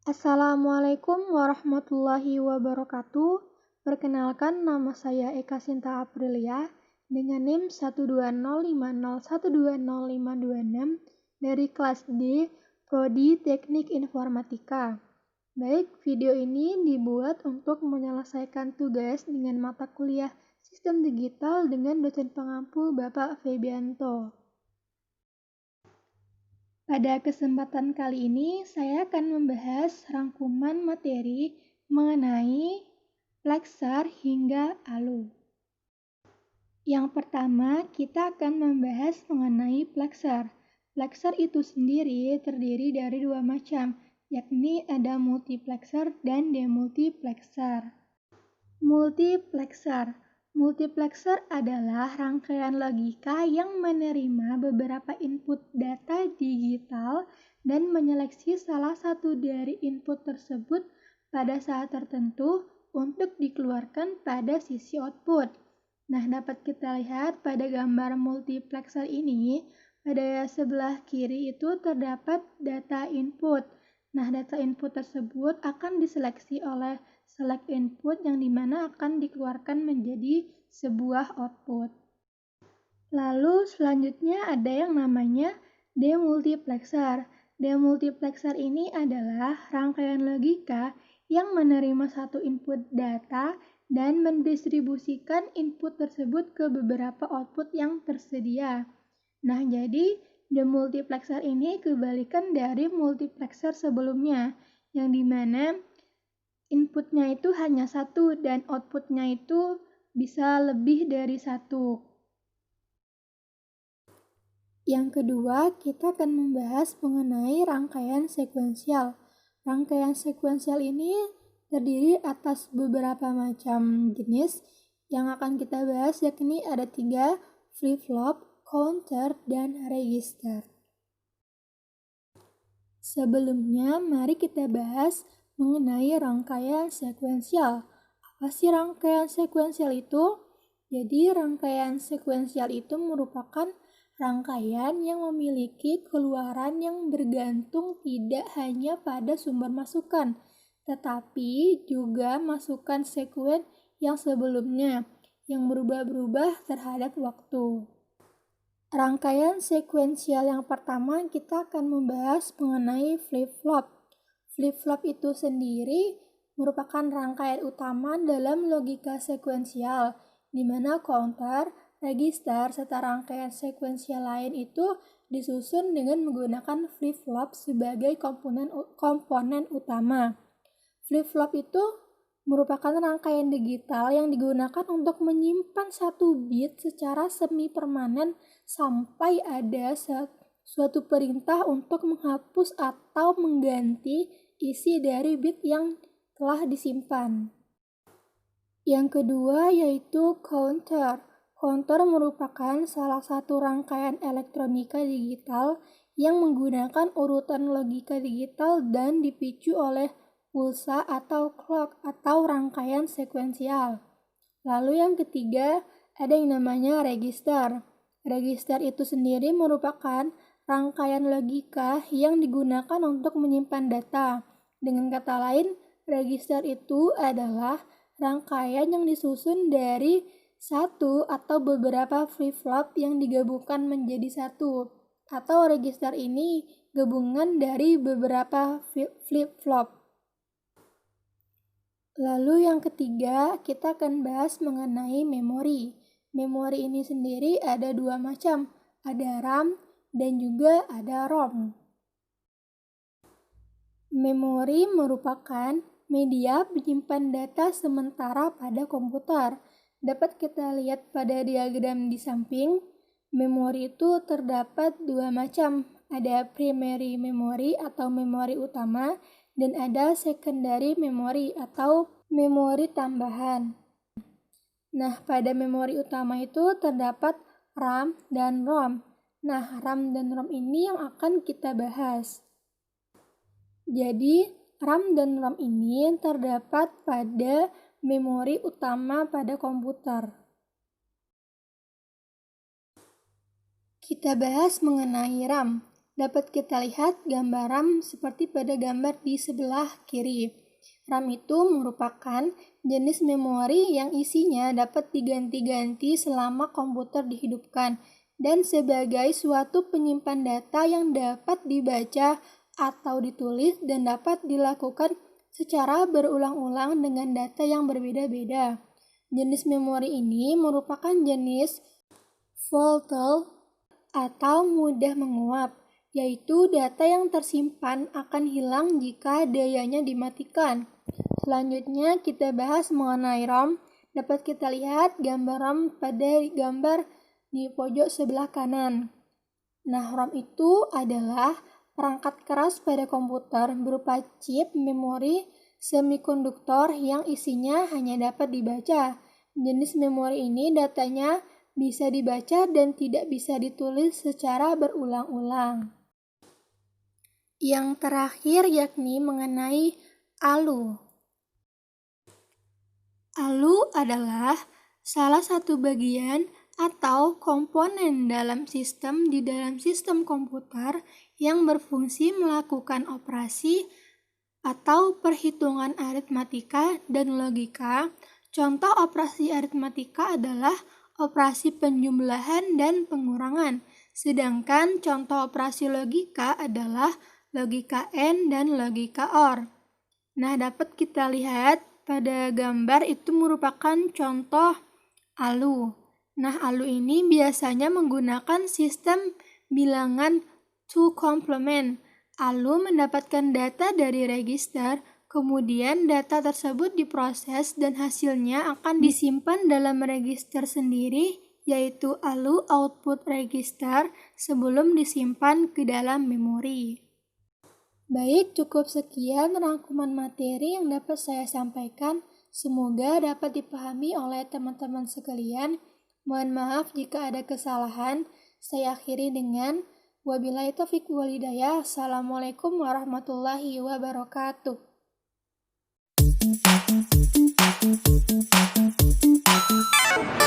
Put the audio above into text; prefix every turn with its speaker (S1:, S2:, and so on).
S1: Assalamualaikum warahmatullahi wabarakatuh. Perkenalkan, nama saya Eka Sinta Aprilia dengan NIM 12050120526 dari kelas D, Prodi Teknik Informatika. Baik, video ini dibuat untuk menyelesaikan tugas dengan mata kuliah Sistem Digital dengan dosen pengampu Bapak Febianto. Pada kesempatan kali ini, saya akan membahas rangkuman materi mengenai Plexer hingga ALU. Yang pertama, kita akan membahas mengenai Plexer. Plexer itu sendiri terdiri dari dua macam, yakni ada multiplexer dan demultiplexer. Multiplexer adalah rangkaian logika yang menerima beberapa input data digital dan menyeleksi salah satu dari input tersebut pada saat tertentu untuk dikeluarkan pada sisi output. Nah, dapat kita lihat pada gambar multiplexer ini, pada sebelah kiri itu terdapat data input. Nah, data input tersebut akan diseleksi oleh select input yang dimana akan dikeluarkan menjadi sebuah output. Lalu selanjutnya ada yang namanya demultiplexer. Demultiplexer ini adalah rangkaian logika yang menerima satu input data dan mendistribusikan input tersebut ke beberapa output yang tersedia. Nah, jadi demultiplexer ini kebalikan dari multiplexer sebelumnya, yang dimana inputnya itu hanya satu dan outputnya itu bisa lebih dari satu. Yang kedua, kita akan membahas mengenai rangkaian sekuensial. Rangkaian sekuensial ini terdiri atas beberapa macam jenis yang akan kita bahas, yakni ada 3, flip-flop, counter, dan register. Sebelumnya, mari kita bahas mengenai rangkaian sekuensial. Apa sih rangkaian sekuensial itu? Jadi, rangkaian sekuensial itu merupakan rangkaian yang memiliki keluaran yang bergantung tidak hanya pada sumber masukan, tetapi juga masukan sekuen yang sebelumnya, yang berubah-ubah terhadap waktu. Rangkaian sekuensial yang pertama, kita akan membahas mengenai flip-flop. Flip-flop itu sendiri merupakan rangkaian utama dalam logika sekuensial, di mana counter, register, serta rangkaian sekuensial lain itu disusun dengan menggunakan flip-flop sebagai komponen utama. Flip-flop itu merupakan rangkaian digital yang digunakan untuk menyimpan satu bit secara semi-permanen sampai ada suatu perintah untuk menghapus atau mengganti isi dari bit yang telah disimpan. Yang kedua yaitu counter. Counter merupakan salah satu rangkaian elektronika digital yang menggunakan urutan logika digital dan dipicu oleh pulsa atau clock atau rangkaian sekuensial. Lalu yang ketiga ada yang namanya register. Register itu sendiri merupakan rangkaian logika yang digunakan untuk menyimpan data. Dengan kata lain, register itu adalah rangkaian yang disusun dari satu atau beberapa flip-flop yang digabungkan menjadi satu. Atau register ini gabungan dari beberapa flip-flop. Lalu yang ketiga, kita akan bahas mengenai memori. Memori ini sendiri ada dua macam, ada RAM dan juga ada ROM. Memori merupakan media penyimpan data sementara pada komputer. Dapat kita lihat pada diagram di samping, memori itu terdapat dua macam, ada primary memory atau memori utama, dan ada secondary memory atau memori tambahan. Nah, pada memori utama itu terdapat RAM dan ROM. Nah, RAM dan ROM ini yang akan kita bahas. Jadi, RAM dan ROM ini terdapat pada memori utama pada komputer. Kita bahas mengenai RAM. dapat kita lihat gambar RAM seperti pada gambar di sebelah kiri. RAM itu merupakan jenis memori yang isinya dapat diganti-ganti selama komputer dihidupkan dan sebagai suatu penyimpan data yang dapat dibaca atau ditulis dan dapat dilakukan secara berulang-ulang dengan data yang berbeda-beda. Jenis memori ini merupakan jenis volatile atau mudah menguap, yaitu data yang tersimpan akan hilang jika dayanya dimatikan. Selanjutnya kita bahas mengenai ROM. Dapat kita lihat gambar ROM pada gambar di pojok sebelah kanan. Nah, ROM itu adalah perangkat keras pada komputer berupa chip memori semikonduktor yang isinya hanya dapat dibaca. Jenis memori ini datanya bisa dibaca dan tidak bisa ditulis secara berulang-ulang. Yang terakhir yakni mengenai ALU. ALU adalah salah satu bagian atau komponen dalam sistem di dalam sistem komputer yang berfungsi melakukan operasi atau perhitungan aritmatika dan logika. Contoh operasi aritmatika adalah operasi penjumlahan dan pengurangan, sedangkan contoh operasi logika adalah logika AND dan logika OR. Nah, dapat kita lihat pada gambar itu merupakan contoh ALU. Nah, ALU ini biasanya menggunakan sistem bilangan to complement. ALU mendapatkan data dari register, kemudian data tersebut diproses dan hasilnya akan disimpan dalam register sendiri, yaitu ALU output register sebelum disimpan ke dalam memori. Baik, cukup sekian rangkuman materi yang dapat saya sampaikan. Semoga dapat dipahami oleh teman-teman sekalian. Mohon maaf jika ada kesalahan. Saya akhiri dengan wabillahi taufiq wal hidayah. Assalamualaikum warahmatullahi wabarakatuh.